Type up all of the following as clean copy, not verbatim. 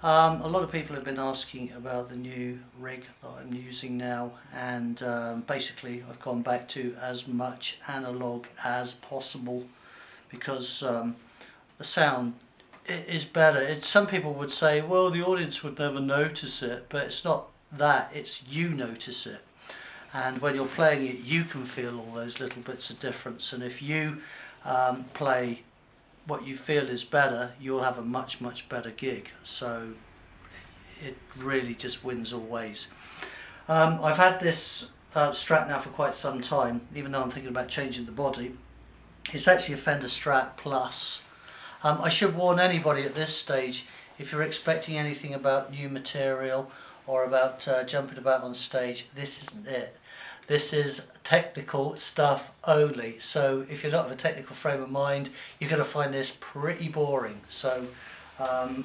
A lot of people have been asking about the new rig that I'm using now, and basically I've gone back to as much analog as possible because the sound is better. Some people would say, well, the audience would never notice it, but it's not that, it's you notice it. And when you're playing it, you can feel all those little bits of difference, and if you play what you feel is better, you'll have a much better gig. So it really just wins all ways. I've had this Strat now for quite some time, even though I'm thinking about changing the body. It's actually a Fender Strat Plus. I should warn anybody at this stage, if you're expecting anything about new material or about jumping about on stage, this isn't it. This is technical stuff only, so if you're not of a technical frame of mind, you're going to find this pretty boring. So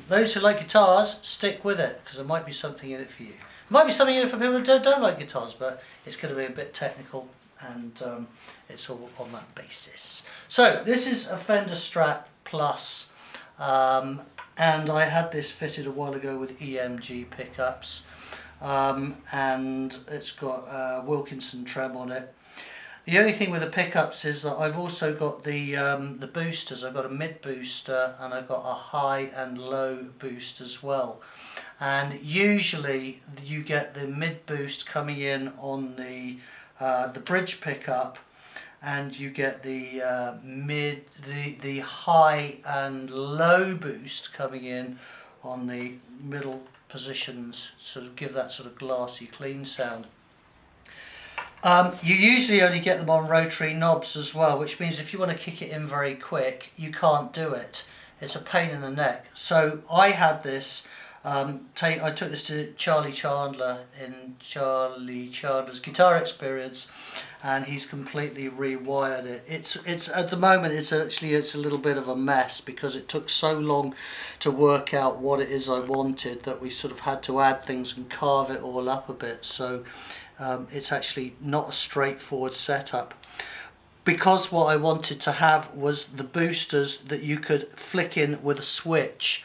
those who like guitars, stick with it, because there might be something in it for you. There might be something in it for people who don't like guitars, but it's going to be a bit technical, and it's all on that basis. So this is a Fender Strat Plus, and I had this fitted a while ago with EMG pickups. And it's got Wilkinson trem on it. The only thing with the pickups is that I've also got the boosters. I've got a mid booster and I've got a high and low boost as well. And usually you get the mid boost coming in on the bridge pickup, and you get the the high and low boost coming in on the middle positions, sort of give that sort of glassy clean sound. You usually only get them on rotary knobs as well, which means if you want to kick it in very quick, you can't do it. It's a pain in the neck. So I had this, I took this to Charlie Chandler in Charlie Chandler's Guitar Experience, and he's completely rewired it. It's at the moment it's a little bit of a mess because it took so long to work out what it is I wanted that we sort of had to add things and carve it all up a bit. So it's actually not a straightforward setup, because what I wanted to have was the boosters that you could flick in with a switch.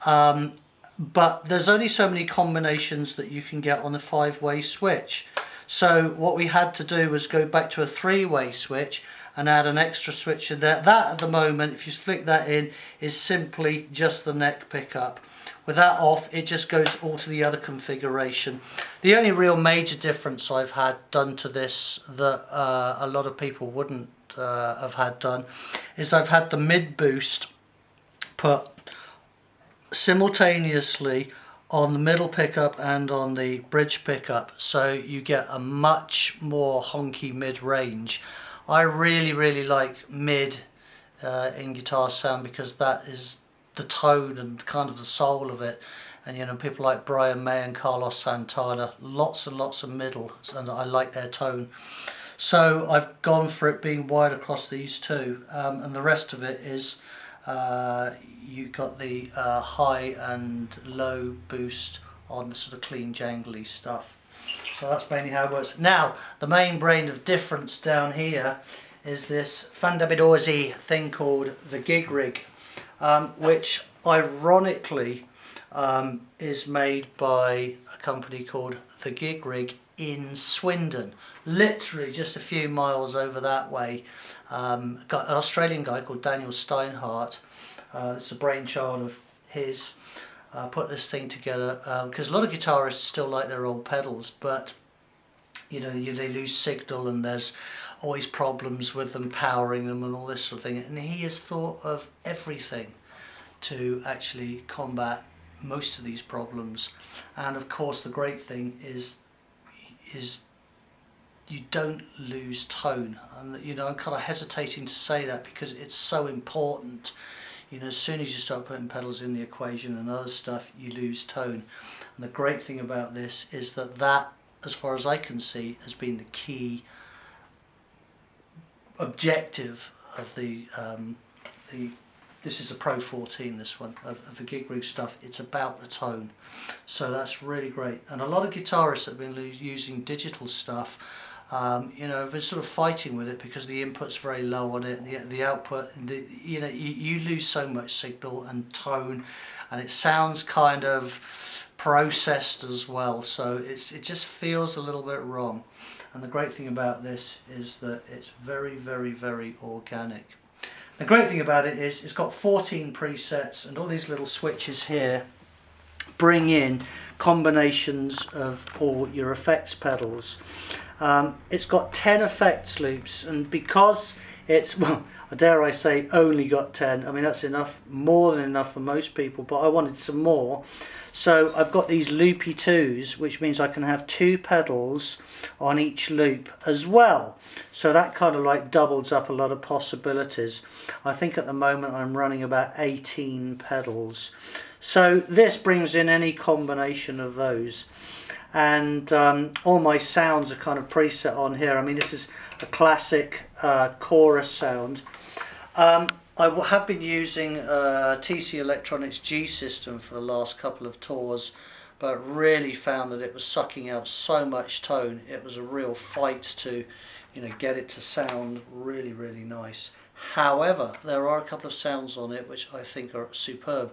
But there's only so many combinations that you can get on a 5-way switch. So what we had to do was go back to a 3-way switch and add an extra switch in there. That at the moment, if you flick that in, is simply just the neck pickup. With that off, it just goes all to the other configuration. The only real major difference I've had done to this that a lot of people wouldn't have had done is I've had the mid boost put simultaneously on the middle pickup and on the bridge pickup, so you get a much more honky mid range. I really like mid in guitar sound, because that is the tone and kind of the soul of it. And you know, people like Brian May and Carlos Santana, lots and lots of middle, and I like their tone. So I've gone for it being wide across these two, and the rest of it is you've got the high and low boost on the sort of clean jangly stuff. So that's mainly how it works. Now the main brain of difference down here is this fundamental thing called the GigRig, which ironically is made by a company called the GigRig in Swindon, literally just a few miles over that way. Got an Australian guy called Daniel Steinhardt. It's a brainchild of his. Put this thing together because a lot of guitarists still like their old pedals, but you know, they lose signal and there's always problems with them powering them and all this sort of thing. And he has thought of everything to actually combat most of these problems. And of course, the great thing is you don't lose tone. And you know, I'm kind of hesitating to say that because it's so important. You know, as soon as you start putting pedals in the equation and other stuff, you lose tone. And the great thing about this is that, as far as I can see, has been the key objective of this is a Pro 14, this one, of the GigRig stuff. It's about the tone. So that's really great. And a lot of guitarists have been using digital stuff You know, we're sort of fighting with it because the input's very low on it, the output, you know, you lose so much signal and tone, and it sounds kind of processed as well, so it just feels a little bit wrong. And the great thing about this is that it's very, very, very organic. The great thing about it is it's got 14 presets, and all these little switches here bring in combinations of all your effects pedals. It's got 10 effects loops, and because it's, well, dare I say, only got 10, I mean that's enough, more than enough for most people, but I wanted some more. So I've got these loopy twos, which means I can have 2 pedals on each loop as well. So that kind of like doubles up a lot of possibilities. I think at the moment I'm running about 18 pedals. So this brings in any combination of those. And all my sounds are kind of preset on here. I mean, this is a classic chorus sound. I have been using TC Electronics G system for the last couple of tours, but really found that it was sucking out so much tone. It was a real fight to, you know, get it to sound really, really nice. However, there are a couple of sounds on it which I think are superb.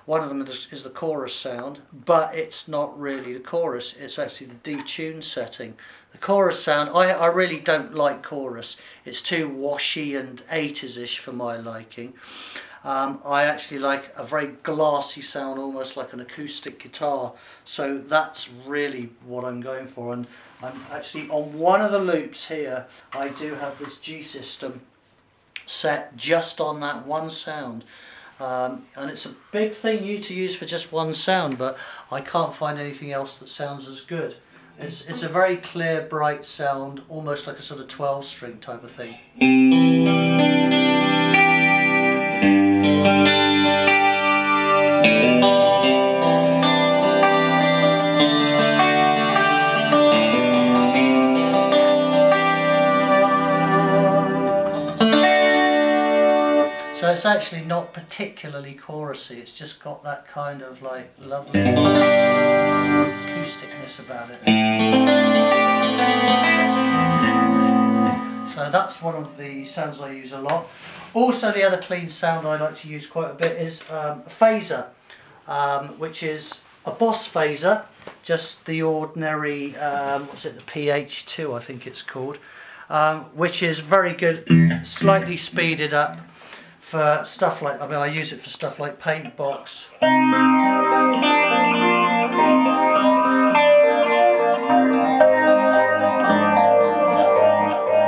One of them is the chorus sound, but it's not really the chorus, it's actually the detune setting. The chorus sound, I really don't like chorus. It's too washy and 80s-ish for my liking. I actually like a very glassy sound, almost like an acoustic guitar. So that's really what I'm going for. And I'm actually on one of the loops here, I do have this G system set just on that one sound. And it's a big thing to use for just one sound, but I can't find anything else that sounds as good. It's a very clear, bright sound, almost like a sort of 12-string type of thing. So it's actually not particularly chorusy, it's just got that kind of like lovely acousticness about it. So that's one of the sounds I use a lot. Also, the other clean sound I like to use quite a bit is a phaser, which is a Boss phaser, just the ordinary, what's it, the PH2 I think it's called, which is very good, slightly speeded up. For stuff like, I mean, I use it for stuff like Paintbox. I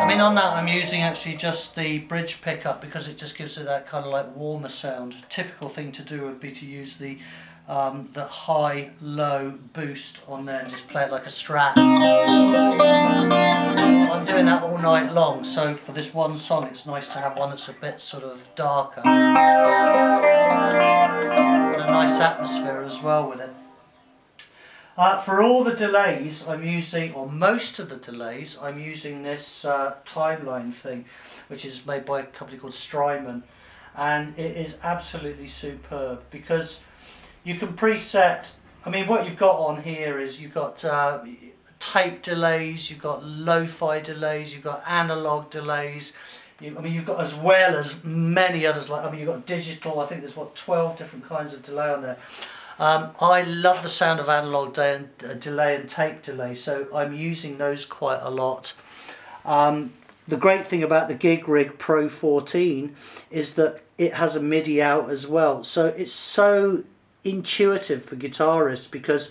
mean, on that I'm using actually just the bridge pickup because it just gives it that kind of like warmer sound. Typical thing to do would be to use the high-low boost on there and just play it like a Strat. I'm doing that all night long, so for this one song it's nice to have one that's a bit sort of darker. And a nice atmosphere as well with it. For all the delays I'm using, or most of the delays, I'm using this timeline thing, which is made by a company called Strymon, and it is absolutely superb because you can preset. I mean, what you've got on here is you've got tape delays, you've got lo-fi delays, you've got analog delays. I mean, you've got, as well as many others. Like, I mean, you've got digital. I think there's what, 12 different kinds of delay on there. I love the sound of analog delay and tape delay, so I'm using those quite a lot. The great thing about the GigRig Pro 14 is that it has a MIDI out as well, so it's so intuitive for guitarists because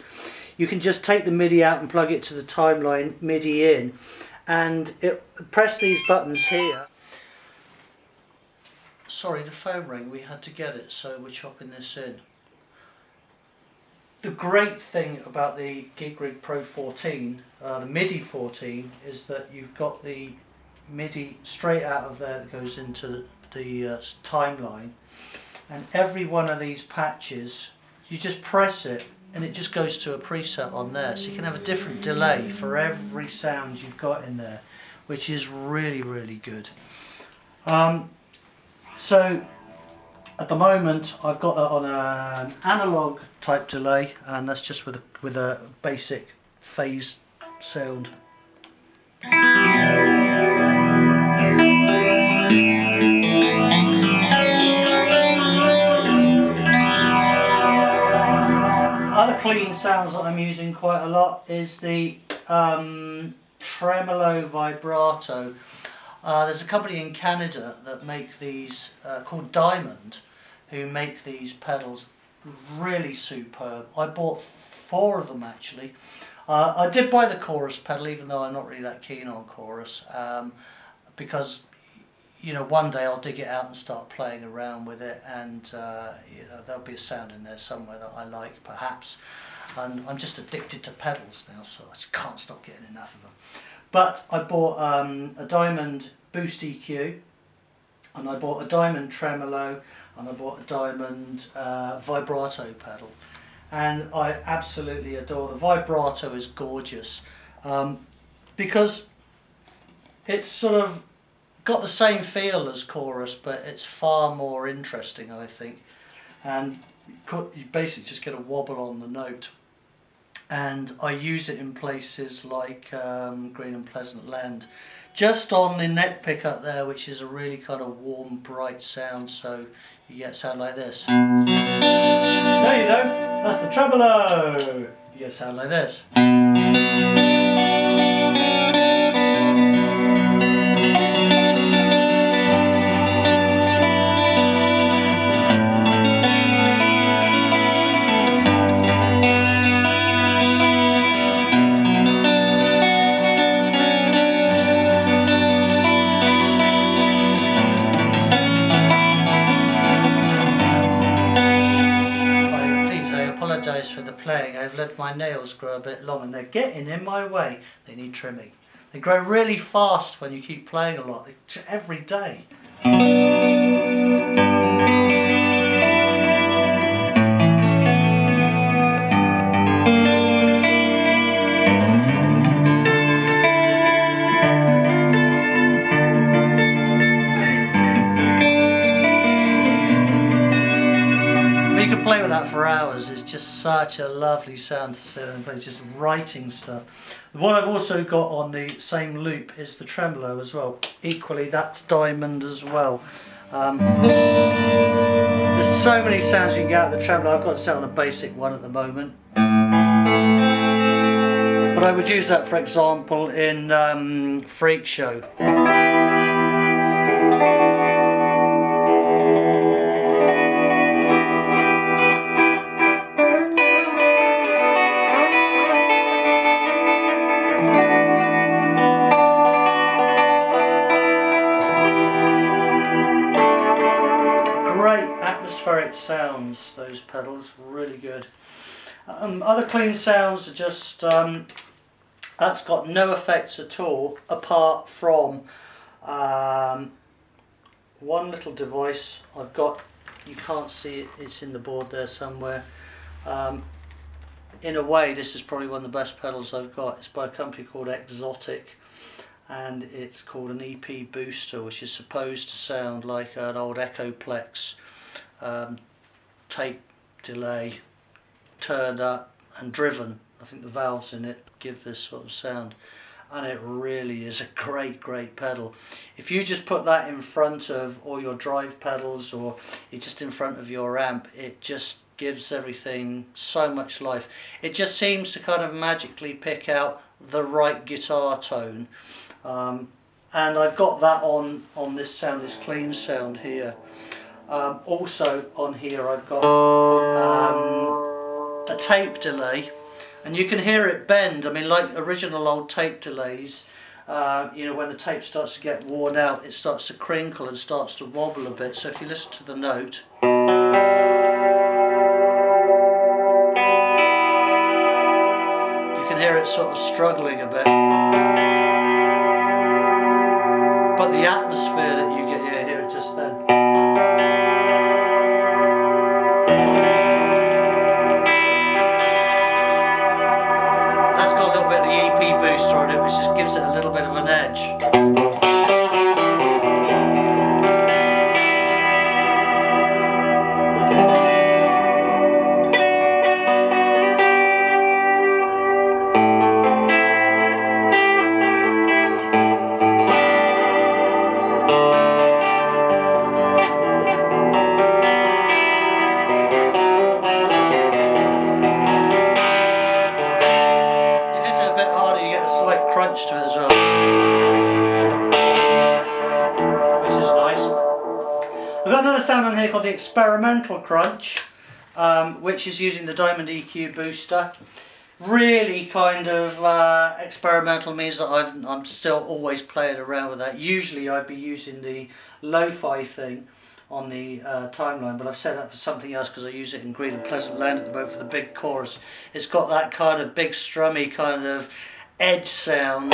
you can just take the MIDI out and plug it to the timeline MIDI in, and press these buttons here. Sorry, the phone rang, we had to get it, so we're chopping this in. The great thing about the GigRig Pro 14, the MIDI 14, is that you've got the MIDI straight out of there that goes into the timeline, and every one of these patches, you just press it and it just goes to a preset on there, so you can have a different delay for every sound you've got in there, which is really, really good. So at the moment I've got that on an analog type delay, and that's just with a basic phase sound. Other clean sounds that I'm using quite a lot is the Tremolo vibrato. There's a company in Canada that make these, called Diamond, who make these pedals really superb. I bought 4 of them actually. I did buy the chorus pedal, even though I'm not really that keen on chorus, because one day I'll dig it out and start playing around with it, and there'll be a sound in there somewhere that I like, perhaps. And I'm just addicted to pedals now, so I just can't stop getting enough of them. But I bought a Diamond Boost EQ, and I bought a Diamond Tremolo, and I bought a Diamond vibrato pedal, and I absolutely adore the vibrato. Is gorgeous because it's sort of got the same feel as chorus, but it's far more interesting, I think. And you basically just get a wobble on the note. And I use it in places like Green and Pleasant Land, just on the neck pickup there, which is a really kind of warm, bright sound. So you get a sound like this. No, you don't. That's the tremolo. You get a sound like this. For the playing, I've let my nails grow a bit long and they're getting in my way. They need trimming. They grow really fast when you keep playing a lot, every day. Play with that for hours. It's just such a lovely sound to sit and play, just writing stuff. What I've also got on the same loop is the tremolo as well. Equally, that's Diamond as well. There's so many sounds you can get out of the tremolo. I've got it set on a basic one at the moment, but I would use that, for example, in Freak Show. Atmospheric sounds, those pedals, really good. Other clean sounds are just, that's got no effects at all, apart from one little device I've got. You can't see it, it's in the board there somewhere. In a way, this is probably one of the best pedals I've got. It's by a company called Exotic, and it's called an EP booster, which is supposed to sound like an old Echoplex tape delay turned up and driven. I think the valves in it give this sort of sound, and it really is a great pedal. If you just put that in front of all your drive pedals, or it's just in front of your amp, it just gives everything so much life. It just seems to kind of magically pick out the right guitar tone, and I've got that on this sound, this clean sound here. Also on here I've got a tape delay, and you can hear it bend. I mean, like original old tape delays, when the tape starts to get worn out, it starts to crinkle and starts to wobble a bit. So if you listen to the note, you can hear it sort of struggling a bit, but the atmosphere that you get, you hear it just then. Booster on it, which just gives it a little bit of an edge. called the Experimental Crunch, which is using the Diamond EQ booster. Really kind of experimental means that I'm still always playing around with that. Usually I'd be using the lo-fi thing on the timeline, but I've set that for something else because I use it in Green and Pleasant Land at the moment for the big chorus. It's got that kind of big strummy kind of edge sound.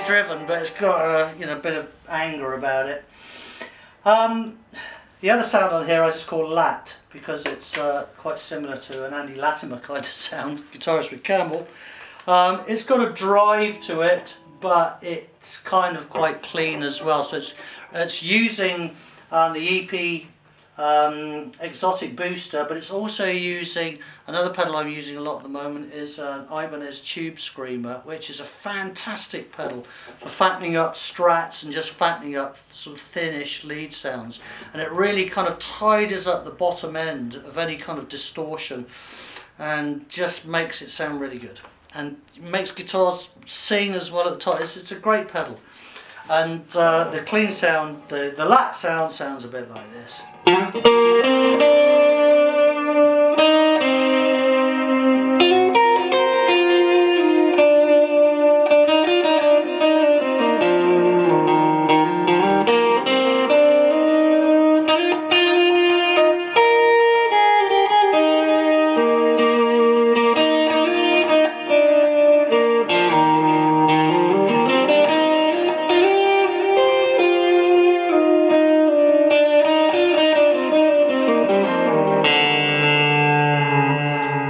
Driven, but it's got a bit of anger about it. The other sound on here I just call Lat because it's quite similar to an Andy Latimer kind of sound, guitarist with Camel. It's got a drive to it, but it's kind of quite clean as well. So it's using the EP exotic booster, but it's also using another pedal I'm using a lot at the moment is an Ibanez Tube Screamer, which is a fantastic pedal for fattening up strats and just fattening up sort of thinnish lead sounds, and it really kind of tidies up the bottom end of any kind of distortion and just makes it sound really good, and makes guitars sing as well at the top. It's a great pedal. And the clean sound, the Lat sound sounds a bit like this.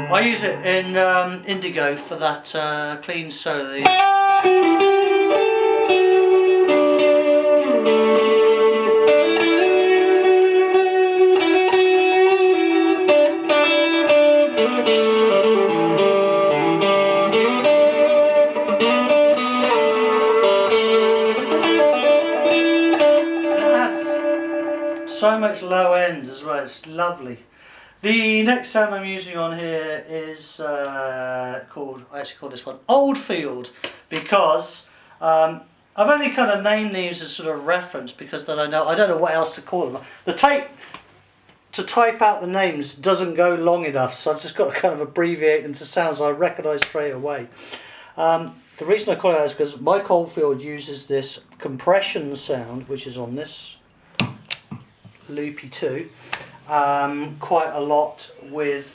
I use it in Indigo for that clean solo. It adds so much low end as well, it's lovely. The next sound I'm using on here is I actually call this one Oldfield, because I've only kind of named these as sort of reference because then I don't know what else to call them. The tape to type out the names doesn't go long enough, so I've just got to kind of abbreviate them to sounds I recognise straight away. The reason I call it that is because Mike Oldfield uses this compression sound, which is on this loopy 2. Quite a lot with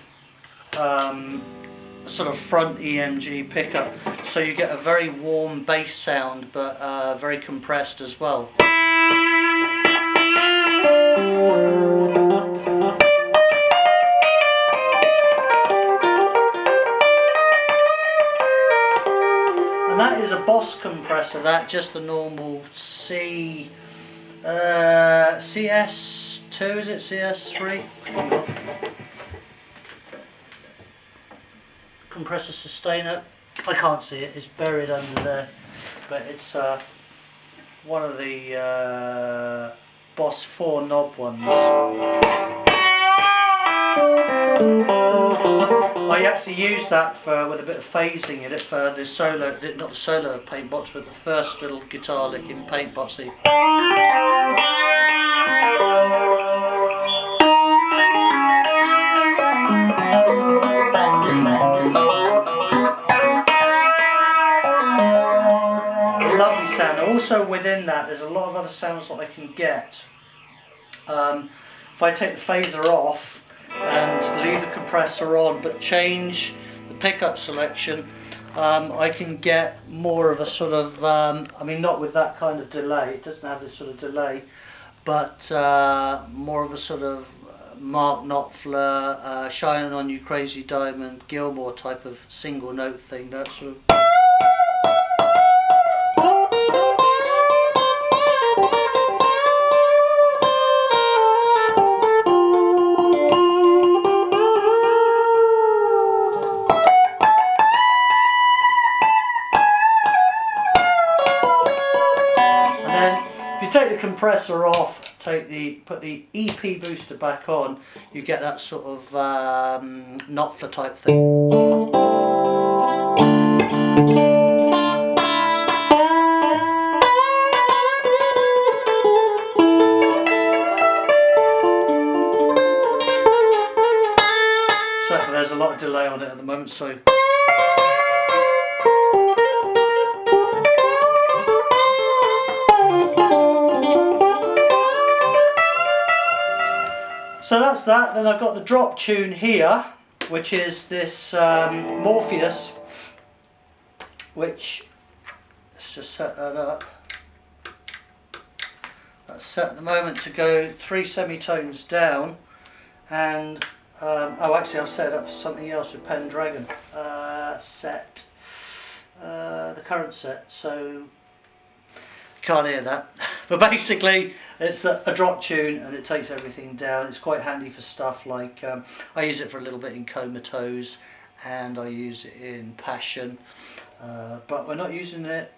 sort of front EMG pickup, so you get a very warm bass sound but very compressed as well. And that is a Boss compressor, that just the normal CS2, is it? CS3? Compressor sustainer. I can't see it, it's buried under there. But it's one of the Boss 4 knob ones. I actually use that with a bit of phasing in it for the solo, not the solo paint box, but the first little guitar lick in paint boxy. Lovely sound. Also within that there's a lot of other sounds that I can get. If I take the phaser off and leave the compressor on but change the pickup selection, I can get more of a sort of, I mean not with that kind of delay, it doesn't have this sort of delay, but more of a sort of Mark Knopfler, Shining on You Crazy Diamond, Gilmore type of single note thing, that sort of. compressor off, put the EP booster back on, you get that sort of Knopfler type thing. So there's a lot of delay on it at the moment, so. So that's that. Then I've got the drop tune here, which is this Morpheus, which, let's just set that up. That's set at the moment to go 3 semitones down, and oh, actually I've set it up for something else with Pendragon. Set the current set, so you can't hear that. But basically, it's a drop tune, and it takes everything down. It's quite handy for stuff like I use it for a little bit in Comatose, and I use it in Passion. But we're not using it.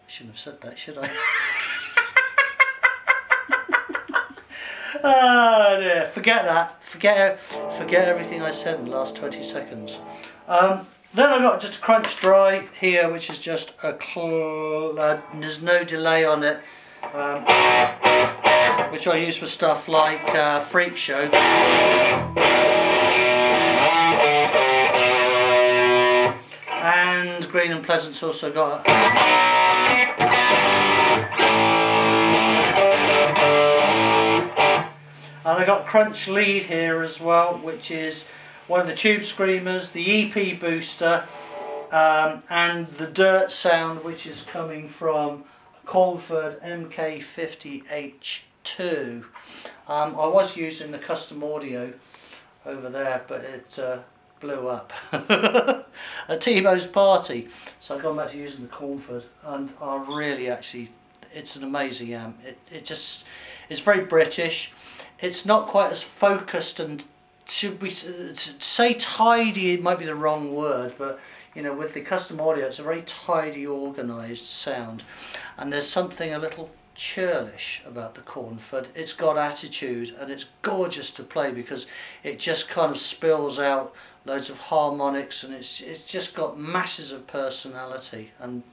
I shouldn't have said that, should I? Oh dear, forget that. Forget everything I said in the last 20 seconds. Then I've got just a crunch dry here, which is just there's no delay on it, which I use for stuff like Freak Show. And Green and Pleasant's also got and I got Crunch Lead here as well, which is one of the Tube Screamers, the EP booster, and the Dirt sound, which is coming from a Colford MK50H2. I was using the custom audio over there, but it blew up at Tebo's party, so I've gone back to using the Colford, and I really actually, it's an amazing amp. It's very British. It's not quite as focused and, should we say tidy, it might be the wrong word, but you know, with the custom audio it's a very tidy, organised sound, and there's something a little churlish about the Cornford. It's got attitude, and it's gorgeous to play because it just kind of spills out loads of harmonics, and it's just got masses of personality, and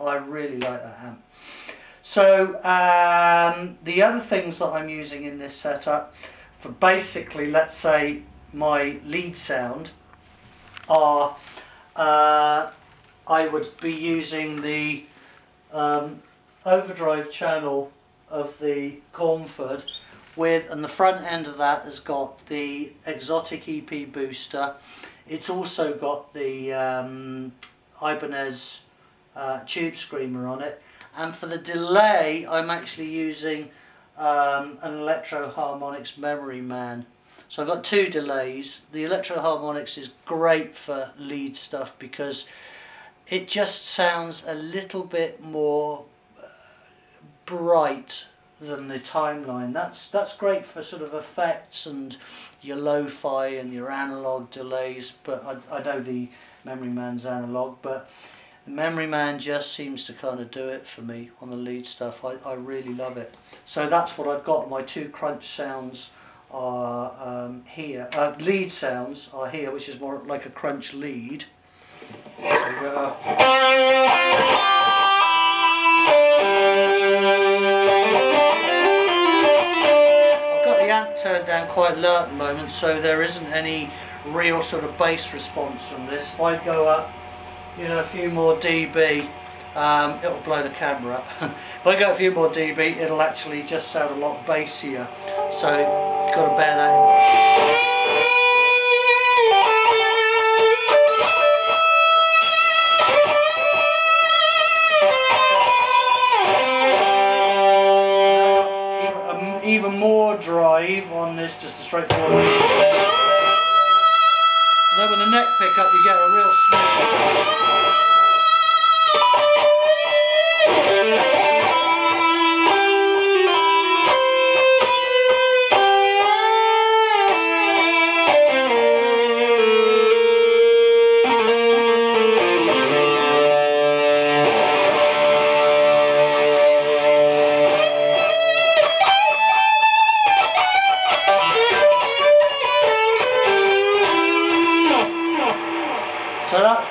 I really like that amp. So the other things that I'm using in this setup for basically, let's say, my lead sound are, I would be using the overdrive channel of the Cornford with, and the front end of that has got the Exotic EP booster. It's also got the Ibanez Tube Screamer on it. And for the delay, I'm actually using an Electro Harmonics Memory Man. So I've got 2 delays. The Electro Harmonics is great for lead stuff because it just sounds a little bit more bright than the Timeline. That's great for sort of effects and your lo-fi and your analog delays, but I know the Memory Man's analog, but the Memory Man just seems to kind of do it for me on the lead stuff. I really love it. So that's what I've got. My 2 crunch sounds are here. Lead sounds are here, which is more like a crunch lead. So I've got the amp turned down quite low at the moment, so there isn't any real sort of bass response from this. If I go up, you know, a few more dB, it'll blow the camera up. If I go a few more dB, it'll actually just sound a lot bassier. So you've got to bear that in mind. Even more drive on this, just a straightforward. And then with the neck pickup, you get a real smooth.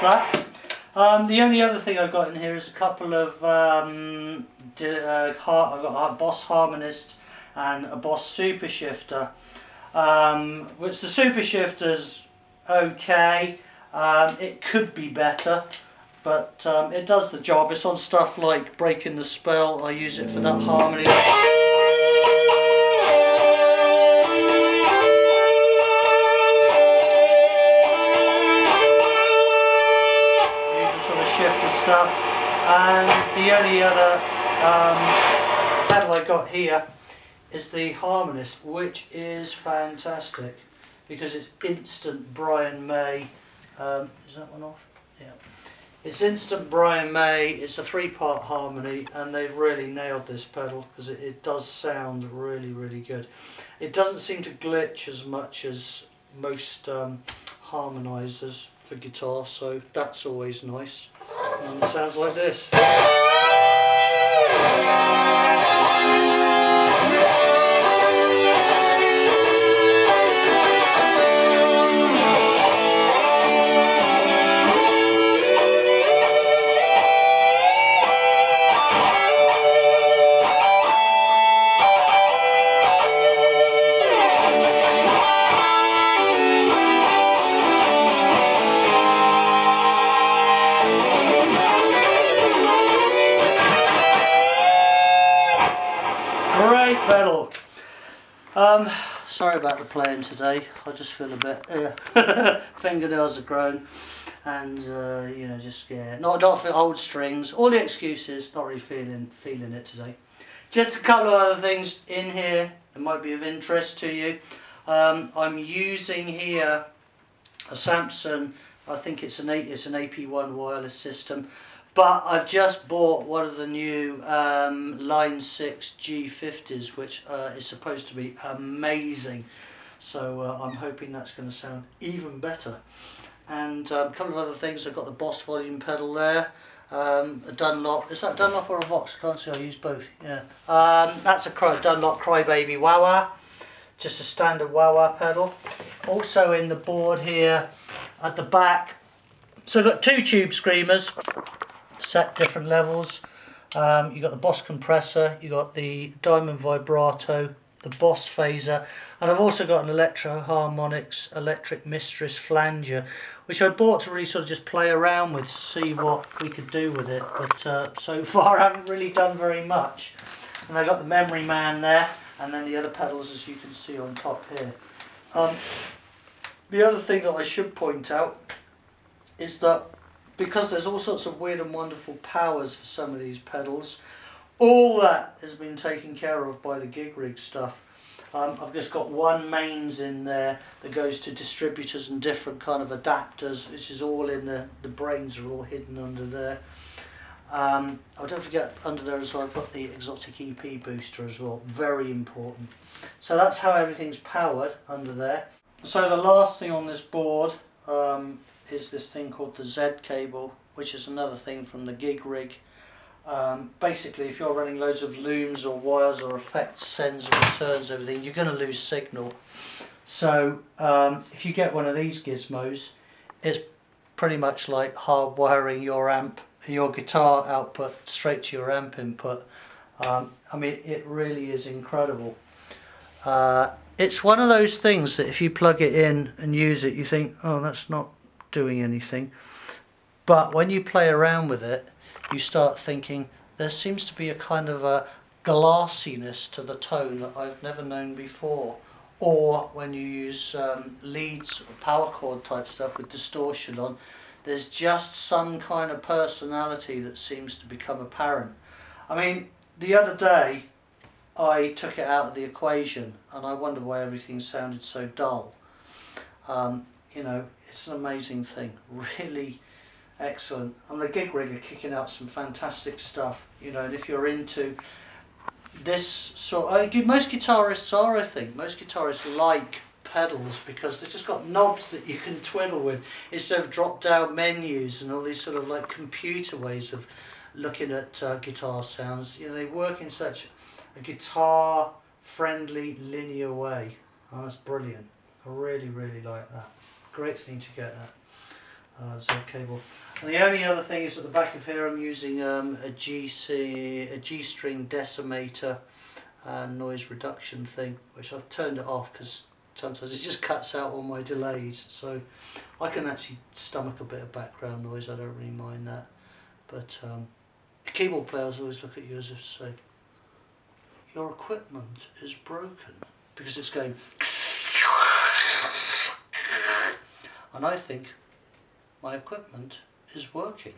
flat. The only other thing I've got in here is a couple of I've got a Boss Harmonist and a Boss Super Shifter, which the Super Shifter's okay. It could be better, but it does the job. It's on stuff like Breaking the Spell. I use it for that harmony. Stuff. And the only other pedal I got here is the Harmonist, which is fantastic because it's instant Brian May. Is that one off? Yeah. It's instant Brian May. It's a 3-part harmony, and they've really nailed this pedal because it does sound really, really good. It doesn't seem to glitch as much as most harmonizers for guitar, so that's always nice. And it sounds like this. Great pedal. Sorry about the playing today. I just feel a bit fingernails are grown, and you know, just not for old strings. All the excuses. Not really feeling it today. Just a couple of other things in here that might be of interest to you. I'm using here a Samson. I think it's an AP1 wireless system. But I've just bought one of the new Line 6 G50s, which is supposed to be amazing. So I'm hoping that's going to sound even better. And a couple of other things. I've got the Boss volume pedal there. A Dunlop. Is that a Dunlop or a Vox? I can't see. I use both. Yeah. That's a Dunlop Crybaby wah-wah. Just a standard wah-wah pedal. Also in the board here at the back. So I've got 2 tube screamers. Set different levels. You've got the Boss compressor, you've got the Diamond vibrato, the Boss phaser, and I've also got an Electro Harmonics Electric Mistress flanger, which I bought to really sort of just play around with to see what we could do with it, but so far I haven't really done very much. And I've got the Memory Man there, and then the other pedals as you can see on top here. The other thing that I should point out is that because there's all sorts of weird and wonderful powers for some of these pedals, all that has been taken care of by the GigRig stuff. I've just got one mains in there that goes to distributors and different kind of adapters, which is all in the brains are all hidden under there. Oh, don't forget under there as well I've got the exotic EP booster as well, very important. So that's how everything's powered under there. So the last thing on this board is this thing called the Z cable, which is another thing from the GigRig. Basically, if you're running loads of looms or wires or effects, sends and returns everything, you're going to lose signal. So if you get one of these gizmos, it's pretty much like hardwiring your guitar output straight to your amp input. I mean, it really is incredible. It's one of those things that if you plug it in and use it, you think, oh, that's not doing anything. But when you play around with it, you start thinking, there seems to be a kind of a glassiness to the tone that I've never known before. Or when you use leads or power chord type stuff with distortion on, there's just some kind of personality that seems to become apparent. I mean, the other day I took it out of the equation and I wondered why everything sounded so dull. You know, it's an amazing thing, really excellent. And the GigRig are kicking out some fantastic stuff, you know, and if you're into this sort of, most guitarists are, I think, most guitarists like pedals because they've just got knobs that you can twiddle with instead of drop down menus and all these sort of like computer ways of looking at guitar sounds. You know, they work in such a guitar friendly linear way. Oh, that's brilliant. I really, really like that. Great thing to get that. Z cable. And the only other thing is at the back of here I'm using a G-string decimator noise reduction thing, which I've turned it off because sometimes it just cuts out all my delays, so I can actually stomach a bit of background noise. I don't really mind that, but keyboard players always look at you as if to say your equipment is broken because it's going and I think my equipment is working.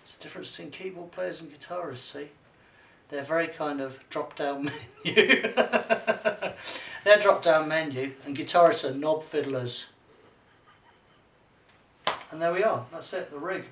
It's the difference between keyboard players and guitarists, see? They're very kind of drop-down menu. They're drop-down menu, and guitarists are knob fiddlers. And there we are, that's it, the rig.